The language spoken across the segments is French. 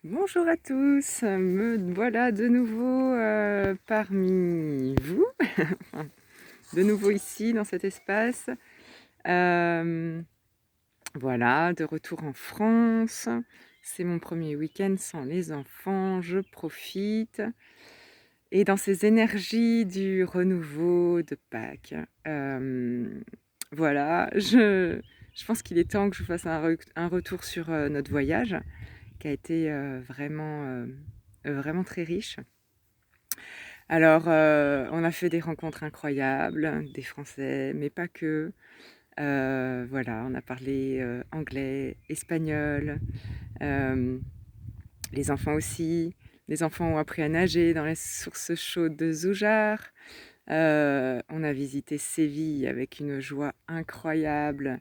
Bonjour à tous, me voilà de nouveau parmi vous, enfin, de nouveau ici dans cet espace. Euh, voilà, de retour en France. C'est mon premier week-end sans les enfants, je profite. Et dans ces énergies du renouveau de Pâques, voilà, je pense qu'il est temps que je fasse un retour sur notre voyage qui a été vraiment très riche. Alors, on a fait des rencontres incroyables, des Français, mais pas que. Voilà, on a parlé anglais, espagnol, euh, les enfants aussi. Les enfants ont appris à nager dans les sources chaudes de Zoujar. On a visité Séville avec une joie incroyable.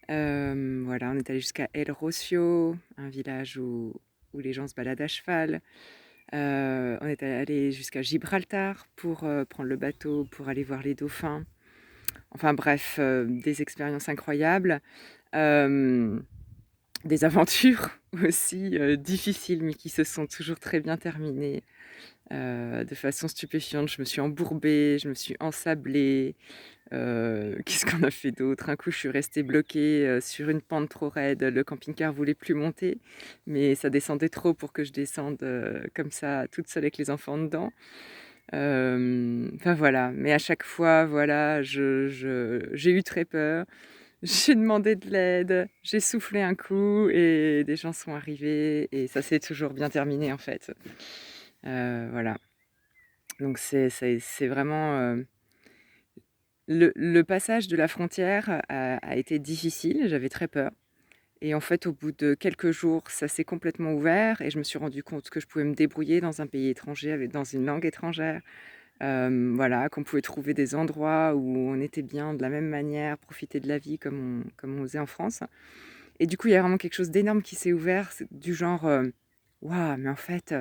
Voilà, on est allé jusqu'à El Rocio, un village où les gens se baladent à cheval. On est allé jusqu'à Gibraltar pour prendre le bateau, pour aller voir les dauphins. Enfin bref, des expériences incroyables. Euh, des aventures aussi difficiles, mais qui se sont toujours très bien terminées. De façon stupéfiante, je me suis embourbée, je me suis ensablée. Qu'est-ce qu'on a fait d'autre? Un coup, je suis restée bloquée sur une pente trop raide. Le camping-car voulait plus monter, mais ça descendait trop pour que je descende comme ça, toute seule avec les enfants dedans. Enfin voilà, mais à chaque fois, voilà, j'ai eu très peur. J'ai demandé de l'aide, j'ai soufflé un coup et des gens sont arrivés et ça s'est toujours bien terminé en fait. Voilà, donc c'est vraiment le passage de la frontière a été difficile, j'avais très peur. Et en fait, au bout de quelques jours, ça s'est complètement ouvert et je me suis rendu compte que je pouvais me débrouiller dans un pays étranger, dans une langue étrangère. Voilà, qu'on pouvait trouver des endroits où on était bien de la même manière, profiter de la vie comme on faisait en France. Et du coup, il y a vraiment quelque chose d'énorme qui s'est ouvert, du genre, waouh, mais en fait,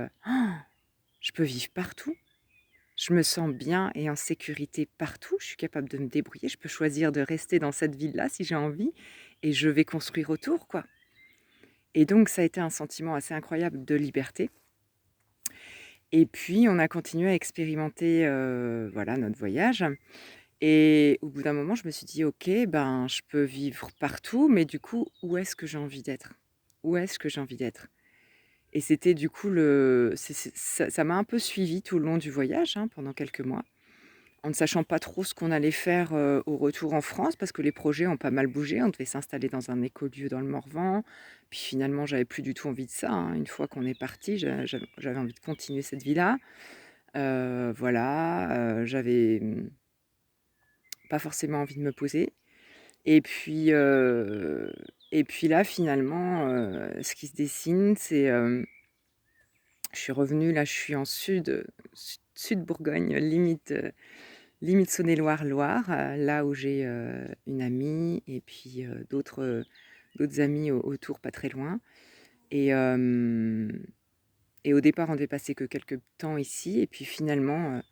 je peux vivre partout. Je me sens bien et en sécurité partout. Je suis capable de me débrouiller. Je peux choisir de rester dans cette ville-là si j'ai envie et je vais construire autour, quoi. Et donc, ça a été un sentiment assez incroyable de liberté. Et puis, on a continué à expérimenter, voilà, notre voyage. Et au bout d'un moment, je me suis dit: «OK, ben, je peux vivre partout, mais du coup, où est-ce que j'ai envie d'être? Où est-ce que j'ai envie d'être?» Et c'était du coup ça m'a un peu suivi tout le long du voyage, hein, pendant quelques mois, en ne sachant pas trop ce qu'on allait faire, au retour en France parce que les projets ont pas mal bougé. On devait s'installer dans un écolieu dans le Morvan, puis finalement, j'avais plus du tout envie de ça, hein. Une fois qu'on est parti, j'avais envie de continuer cette vie-là. Voilà, j'avais, pas forcément envie de me poser. Et puis, là, finalement, ce qui se dessine, c'est, je suis revenue, là, je suis en sud Bourgogne, limite Saône-et-Loire, là où j'ai, une amie et puis, d'autres amis autour, pas très loin. Et au départ, on devait passer que quelques temps ici et puis finalement,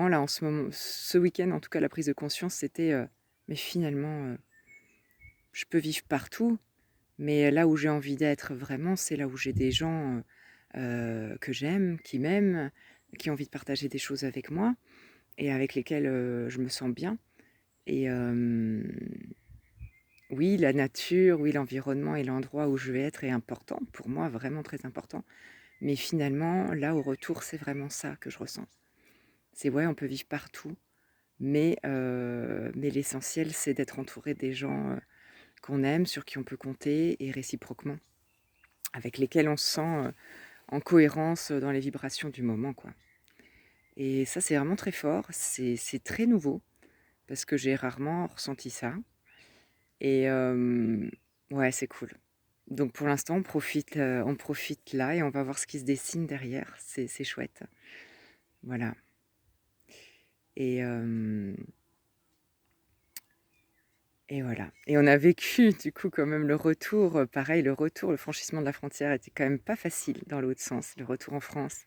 là, en ce week-end, en tout cas, la prise de conscience, c'était, mais finalement, je peux vivre partout. Mais là où j'ai envie d'être vraiment, c'est là où j'ai des gens, que j'aime, qui m'aiment, qui ont envie de partager des choses avec moi et avec lesquels, je me sens bien. Et oui, la nature, oui, l'environnement et l'endroit où je vais être est important, pour moi, vraiment très important. Mais finalement, là, au retour, c'est vraiment ça que je ressens. C'est ouais, on peut vivre partout, mais l'essentiel, c'est d'être entouré des gens, qu'on aime, sur qui on peut compter et réciproquement, avec lesquels on se sent, en cohérence, dans les vibrations du moment, quoi. Et ça, c'est vraiment très fort, c'est très nouveau parce que j'ai rarement ressenti ça et ouais, c'est cool. Donc pour l'instant, on profite là et on va voir ce qui se dessine derrière. C'est chouette. Voilà et voilà et on a vécu du coup quand même le retour, pareil, le franchissement de la frontière était quand même pas facile dans l'autre sens, le retour en France.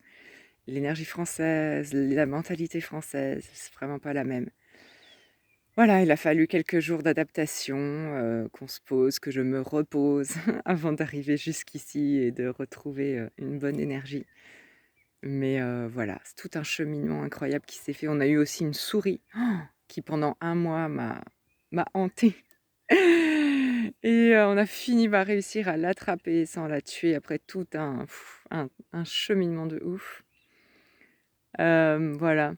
L'énergie française, la mentalité française, c'est vraiment pas la même. Voilà, il a fallu quelques jours d'adaptation, qu'on se pose, que je me repose avant d'arriver jusqu'ici et de retrouver, une bonne énergie. Mais voilà, c'est tout un cheminement incroyable qui s'est fait. On a eu aussi une souris qui pendant un mois m'a hantée et on a fini par réussir à l'attraper sans la tuer après tout un cheminement de ouf. Voilà.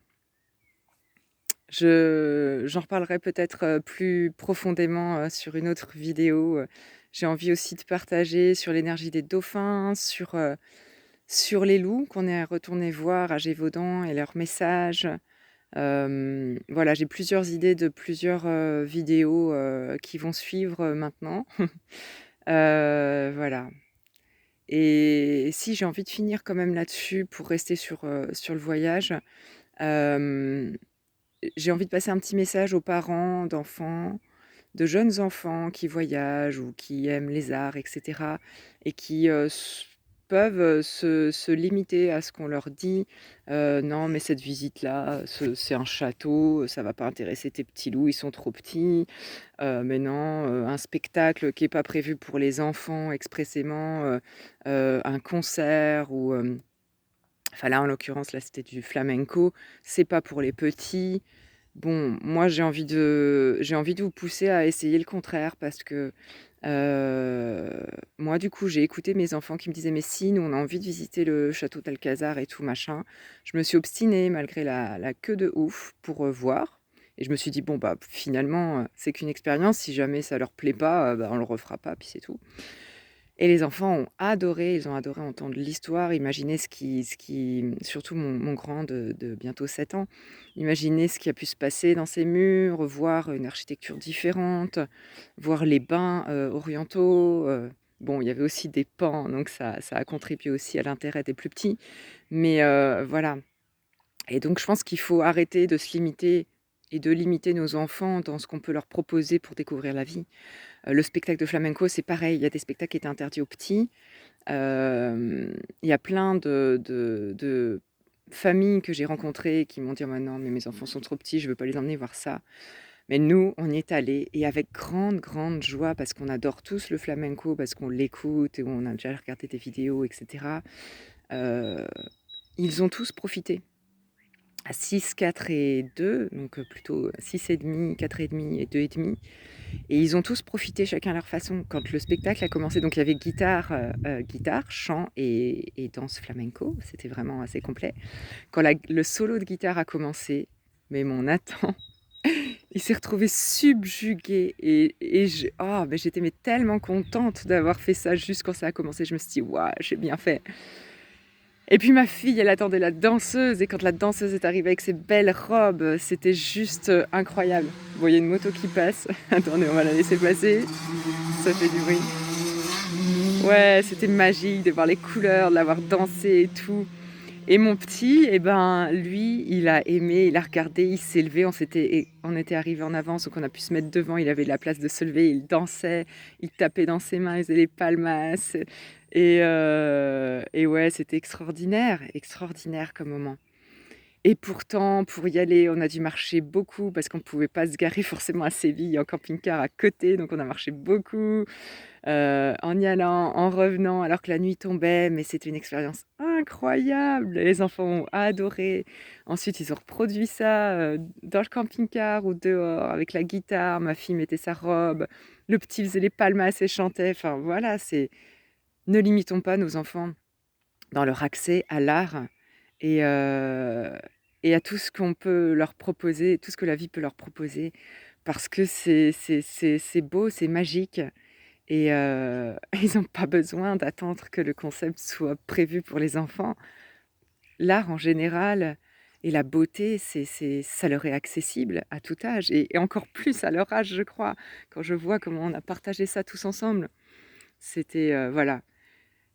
J'en reparlerai peut-être, plus profondément, sur une autre vidéo. J'ai envie aussi de partager sur l'énergie des dauphins, sur les loups qu'on est retourné voir à Gévaudan et leurs messages. Voilà, j'ai plusieurs idées de plusieurs, vidéos, qui vont suivre, maintenant. Voilà, et si j'ai envie de finir quand même là-dessus pour rester sur le voyage, hem, j'ai envie de passer un petit message aux parents d'enfants, de jeunes enfants qui voyagent ou qui aiment les arts et cetera et qui, peuvent, se limiter à ce qu'on leur dit. «Non, mais cette visite-là, c'est un château, ça va pas intéresser tes petits loups, ils sont trop petits. Mais non, un spectacle qui est pas prévu pour les enfants expressément, un concert ou, enfin là, en l'occurrence, là, c'était du flamenco, c'est pas pour les petits». Bon, moi, j'ai envie de vous pousser à essayer le contraire parce que, moi, du coup, j'ai écouté mes enfants qui me disaient: «Mais si, nous, on a envie de visiter le château d'Alcazar et tout machin». Je me suis obstinée malgré la queue de ouf pour, voir et je me suis dit: «Bon, bah, finalement, c'est qu'une expérience, si jamais ça leur plaît pas, bah, on le refera pas, puis c'est tout». Et les enfants ont adoré, ils ont adoré entendre l'histoire, imaginer ce qui surtout mon grand de bientôt 7 ans, imaginer ce qui a pu se passer dans ces murs, voir une architecture différente, voir les bains, orientaux, bon, il y avait aussi des pans, donc ça a contribué aussi à l'intérêt des plus petits, mais voilà, et donc je pense qu'il faut arrêter de se limiter et de limiter nos enfants dans ce qu'on peut leur proposer pour découvrir la vie. Le spectacle de flamenco, c'est pareil, il y a des spectacles qui étaient interdits aux petits. Il y a plein de familles que j'ai rencontrées qui m'ont dit: «Oh, mais non, mais mes enfants sont trop petits, je veux pas les emmener voir ça». Mais nous, on y est allés et avec grande, grande joie parce qu'on adore tous le flamenco, parce qu'on l'écoute et on a déjà regardé des vidéos et cetera. Heu, Ils ont tous profité. À 6, 4 et 2, donc plutôt 6 et demi, 4 et demi et 2 et demi. Et ils ont tous profité chacun à leur façon. Quand le spectacle a commencé, donc il y avait guitare, chant et danse flamenco, c'était vraiment assez complet. Quand le solo de guitare a commencé, mais mon Nathan, il s'est retrouvé subjugué mais j'étais mais tellement contente d'avoir fait ça juste quand ça a commencé. Je me suis dit: «Waouh, j'ai bien fait». Et puis ma fille, elle attendait la danseuse et quand la danseuse est arrivée avec ses belles robes, c'était juste, incroyable. Bon, il y a une moto qui passe. Attendez, on va la laisser passer. Ça fait du bruit. Ouais, c'était magique de voir les couleurs, de l'avoir dansé et tout. Et mon petit, eh ben, lui, il a aimé, il a regardé, il s'est levé. On était arrivés en avance, donc on a pu se mettre devant. Il avait la place de se lever, il dansait, il tapait dans ses mains, il faisait les palmas. Et ouais, c'était extraordinaire, extraordinaire comme moment. Et pourtant, pour y aller, on a dû marcher beaucoup parce qu'on ne pouvait pas se garer forcément à Séville en camping-car à côté, donc on a marché beaucoup, en y allant, en revenant, alors que la nuit tombait, mais c'était une expérience incroyable. Les enfants ont adoré. Ensuite, ils ont reproduit ça, dans le camping-car ou dehors avec la guitare. Ma fille mettait sa robe, le petit faisait les palmas et chantait. Enfin voilà, ne limitons pas nos enfants dans leur accès à l'art et à tout ce qu'on peut leur proposer, tout ce que la vie peut leur proposer parce que c'est beau, c'est magique et ils n'ont pas besoin d'attendre que le concept soit prévu pour les enfants. L'art en général et la beauté, ça leur est accessible à tout âge et encore plus à leur âge, je crois. Quand je vois comment on a partagé ça tous ensemble, c'était, voilà.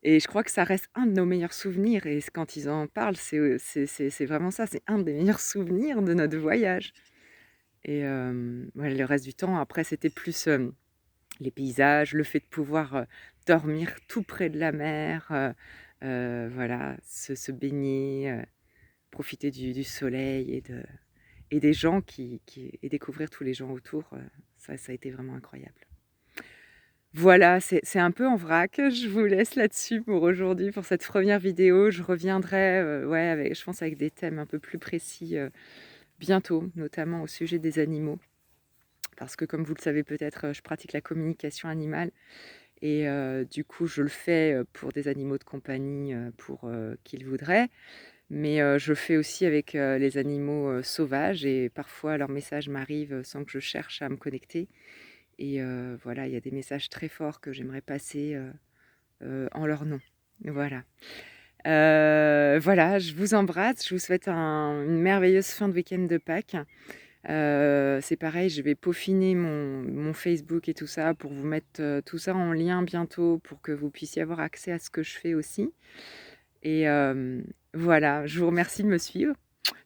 Et je crois que ça reste un de nos meilleurs souvenirs et quand ils en parlent, c'est vraiment ça, c'est un des meilleurs souvenirs de notre voyage et ouais, le reste du temps, après, c'était plus, les paysages, le fait de pouvoir, dormir tout près de la mer, voilà, se baigner, profiter du soleil et des gens et découvrir tous les gens autour, ça a été vraiment incroyable. Voilà, c'est un peu en vrac. Je vous laisse là-dessus pour aujourd'hui, pour cette première vidéo. Je reviendrai, ouais, je pense avec des thèmes un peu plus précis, bientôt, notamment au sujet des animaux. Parce que comme vous le savez peut-être, je pratique la communication animale et du coup, je le fais, pour des animaux de compagnie, pour, qui le voudraient. Mais je le fais aussi avec, les animaux, sauvages et parfois leurs messages m'arrivent, sans que je cherche à me connecter et voilà, il y a des messages très forts que j'aimerais passer, en leur nom. Voilà. Voilà, je vous embrasse, je vous souhaite une merveilleuse fin de week-end de Pâques. C'est pareil, je vais peaufiner mon Facebook et tout ça pour vous mettre, tout ça en lien bientôt pour que vous puissiez avoir accès à ce que je fais aussi et voilà, je vous remercie de me suivre.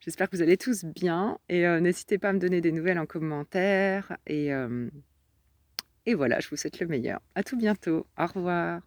J'espère que vous allez tous bien et n'hésitez pas à me donner des nouvelles en commentaire et voilà, je vous souhaite le meilleur. À tout bientôt. Au revoir.